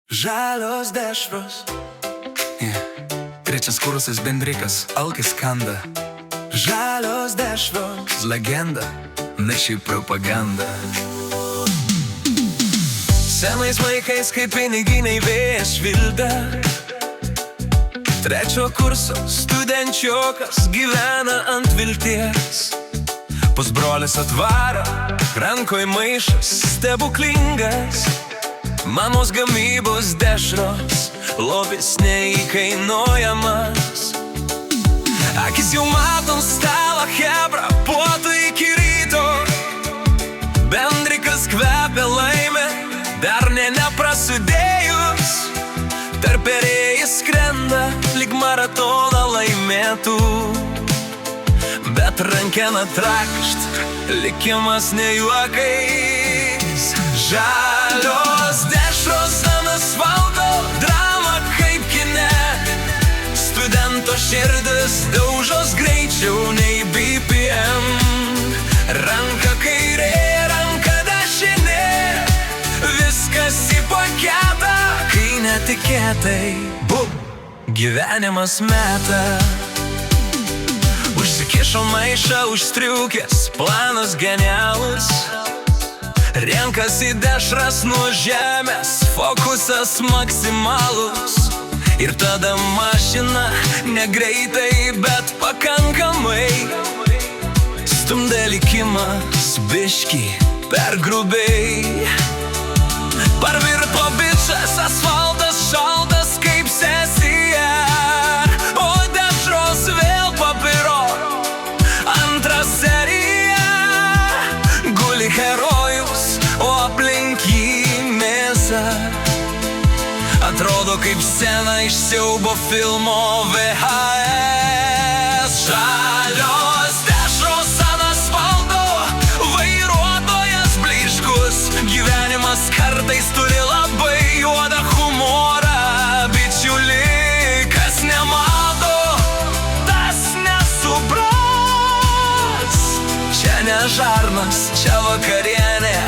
Žalios dešros. Trečias kursas bendrikas, alkis kanda. Žalios dešros, legenda, ne šiaip propaganda. Senais laikais, kai piniginiai vėjas švilpia, trečio kurso studenčiokas gyvena ant vilties. Pusbrolis atvaro, rankoj maišas stebuklingas, mamos gamybos dešros, lobis neįkainuojamas. Akis jau matom stalą chebra, puotų iki ryto, bendrikas kvepia laimė, dar neprasidėjus. Tarperėjai skrenda, lyg maratoną laimėtų, bet rankena trakšt, likimas ne juokais. Žalios dešros ant asfalto, drama kaip kine, studento širdis daužos greičiau nei BPM. Ranka kairė, ranka dešinė, viskas į paketą, kai netikėtai gyvenimas meta. Užsikišo maišą užstriukės, planas genialus, renkasi dešras nuo žemės, fokusas maksimalus. Ir tada mašina negreitai, bet pakankamai stumdė likimas biškį per grubiai. Parvirto bičas, asfaltas šaltas kaip sesija, o dešros vėl papiro. Antra serija, guli herojus, o aplink jį mėsa. Atrodo kaip scena iš siaubo filmo VHS. Žalios dešros ant asfalto, vairuotojas blyškus, gyvenimas kartais turi labai juodą humorą. Bičiuli, kas nemato, tas nesupras. Čia ne žarnas, čia vakarienė.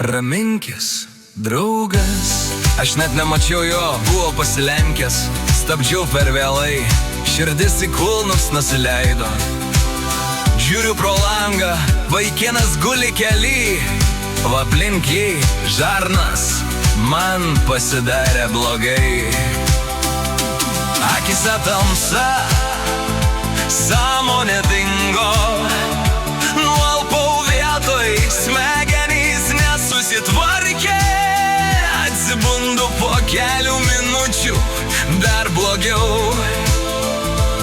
Raminkis, draugas. Aš net nemačiau jo, buvo pasilenkęs, stabdžiau per vėlai, širdis į kulnus nusileido. Žiūriu pro langą, vaikinas guli kely, o aplink jį žarnas, man pasidarė blogai. Akise tamsa, sąmonė dingo, nualpau vietoj, smegenys nesusitvarkė. Atsibundu po kelių minučių, dar blogiau.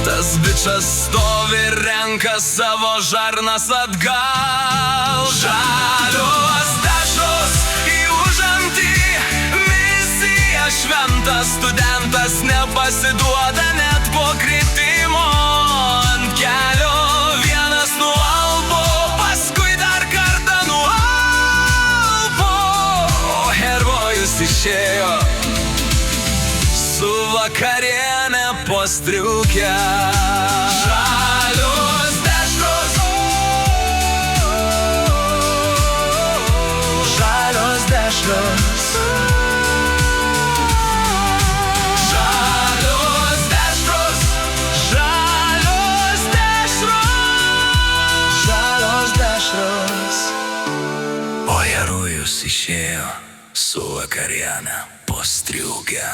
Tas bičas stovi ir renka savo žarnas atgal. Žalios dešros į užantį, misija šventa, studentas nepasiduoda net po kritimo. Ant kelio vienas nualpo, paskui dar kartą nualpo, o herojus išėjo su vakarienė po striukę. Žalios dešros, žalios dešros, žalios dešros, žalios dešros, žalios dešros. O herojus išėjo su vakarienė po striukę.